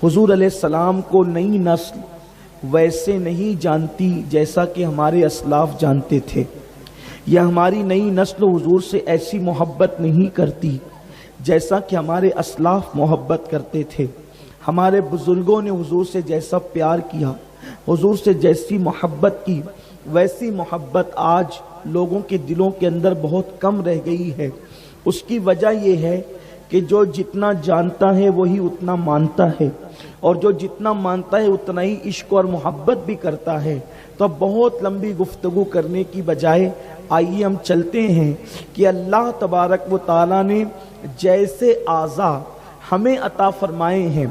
حضور علیہ السلام کو نئی نسل ویسے نہیں جانتی جیسا کہ ہمارے اسلاف جانتے تھے، یا ہماری نئی نسل حضور سے ایسی محبت نہیں کرتی جیسا کہ ہمارے اسلاف محبت کرتے تھے۔ ہمارے بزرگوں نے حضور سے جیسا پیار کیا، حضور سے جیسی محبت کی، ویسی محبت آج لوگوں کے دلوں کے اندر بہت کم رہ گئی ہے۔ اس کی وجہ یہ ہے کہ جو جتنا جانتا ہے وہی اتنا مانتا ہے، اور جو جتنا مانتا ہے اتنا ہی عشق اور محبت بھی کرتا ہے۔ تو اب بہت لمبی گفتگو کرنے کی بجائے آئیے ہم چلتے ہیں کہ اللہ تبارک و تعالیٰ نے جیسے اعضاء ہمیں عطا فرمائے ہیں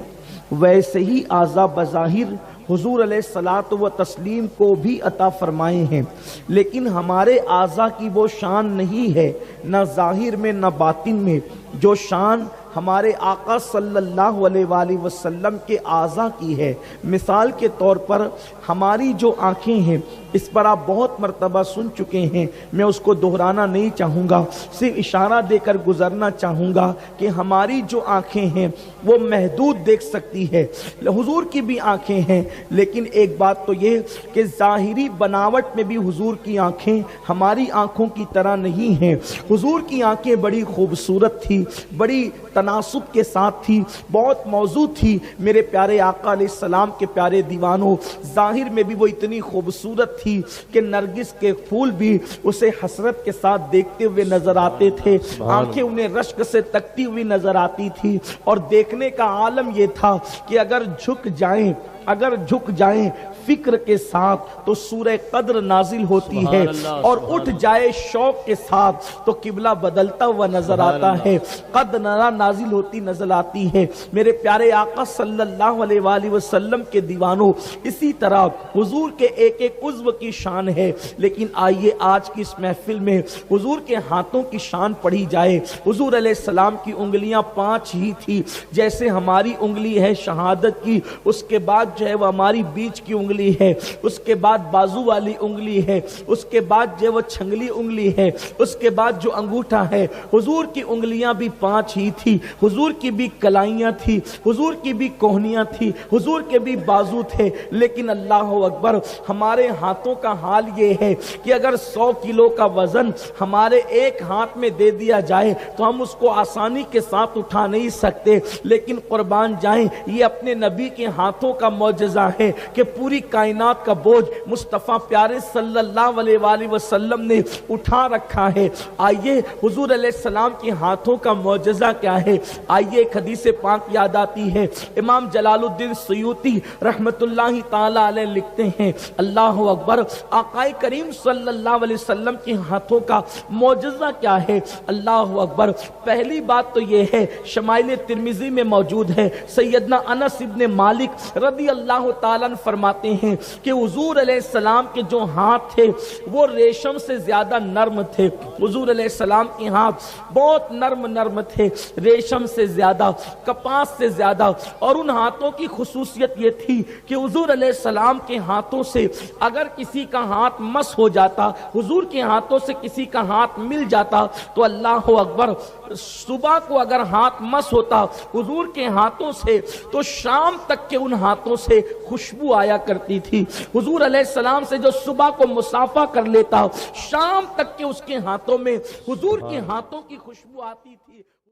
ویسے ہی اعضاء بظاہر حضور علیہ الصلاۃ و تسلیم کو بھی عطا فرمائے ہیں، لیکن ہمارے اعضاء کی وہ شان نہیں ہے، نہ ظاہر میں نہ باطن میں، جو شان ہمارے آقا صلی اللہ علیہ وآلہ وسلم کے اعضاء کی ہے۔ مثال کے طور پر ہماری جو آنکھیں ہیں، اس پر آپ بہت مرتبہ سن چکے ہیں، میں اس کو دہرانا نہیں چاہوں گا، صرف اشارہ دے کر گزرنا چاہوں گا کہ ہماری جو آنکھیں ہیں وہ محدود دیکھ سکتی ہے، حضور کی بھی آنکھیں ہیں، لیکن ایک بات تو یہ کہ ظاہری بناوٹ میں بھی حضور کی آنکھیں ہماری آنکھوں کی طرح نہیں ہیں۔ حضور کی آنکھیں بڑی خوبصورت تھی، بڑی تناسب کے ساتھ تھی، بہت موزوں تھی۔ میرے پیارے آقا علیہ السلام کے پیارے دیوانوں، ظاہر میں بھی وہ اتنی خوبصورت تھی کہ نرگس کے پھول بھی اسے حسرت کے ساتھ دیکھتے ہوئے نظر آتے تھے، آنکھیں انہیں رشک سے تکتی ہوئی نظر آتی تھی، اور دیکھنے کا عالم یہ تھا کہ اگر جھک جائیں فکر کے ساتھ تو سورہ قدر نازل ہوتی ہے، اور اٹھ جائے شوق کے ساتھ تو قبلہ بدلتا ہوا نظر آتا ہے، قد نازل ہوتی نظر آتی ہے۔ میرے پیارے آقا صلی اللہ علیہ وآلہ وسلم کے دیوانوں، اسی طرح حضور کے ایک ایک عضو کی شان ہے، لیکن آئیے آج کی اس محفل میں حضور کے ہاتھوں کی شان پڑھی جائے۔ حضور علیہ السلام کی انگلیاں 5 ہی تھی، جیسے ہماری انگلی ہے شہادت کی، اس کے بعد جو ہے وہ ہماری بیچ کی انگلی ہے، اس کے بعد بازو والی انگلی ہے، اس کے بعد جو وہ چھنگلی انگلی ہے، اس کے بعد جو انگوٹھا ہے۔ حضور کی انگلیاں بھی 5 ہی تھی، حضور کی بھی کلائیاں تھی، حضور کی بھی کوہنیاں تھی، حضور کے بھی بازو تھے، لیکن اللہ اکبر، ہمارے ہاتھوں کا حال یہ ہے کہ اگر 100 کلو کا وزن ہمارے ایک ہاتھ میں دے دیا جائے تو ہم اس کو آسانی کے ساتھ اٹھا نہیں سکتے، لیکن قربان جائیں یہ اپنے نبی کے ہاتھوں کا معجزہ ہے کہ پوری کائنات کا بوجھ مصطفیٰ پیارے صلی اللہ علیہ وآلہ وسلم نے اٹھا رکھا ہے۔ آئیے حضور علیہ السلام کے ہاتھوں کا معجزہ کیا ہے، آئیے ایک حدیث پاک یاد آتی ہے۔ امام جلال الدین سیوطی رحمت اللہ تعالی علیہ لکھتے ہیں، اللہ اکبر، آقا کریم صلی اللہ علیہ وسلم کے ہاتھوں کا معجزہ کیا ہے، اللہ اکبر۔ پہلی بات تو یہ ہے، شمائل ترمذی میں موجود ہے، سیدنا انس ابن مالک رضی اللہ تعالیٰ فرماتے ہیں کہ حضور علیہ السلام کے جو ہاتھ تھے وہ ریشم سے زیادہ نرم تھے۔ حضور علیہ السلام کے ہاتھ بہت نرم تھے، ریشم سے زیادہ، کپاس سے زیادہ، اور ان ہاتھوں کی خصوصیت یہ تھی کہ حضور علیہ السلام کے ہاتھوں سے اگر کسی کا ہاتھ مس ہو جاتا، حضور کے ہاتھوں سے کسی کا ہاتھ مل جاتا تو اللہ اکبر، صبح کو اگر ہاتھ مس ہوتا حضور کے ہاتھوں سے تو شام تک کے ان ہاتھوں سے خوشبو آیا کرتی تھی۔ حضور علیہ السلام سے جو صبح کو مصافحہ کر لیتا، شام تک کے اس کے ہاتھوں میں حضور کے ہاتھوں کی خوشبو آتی تھی۔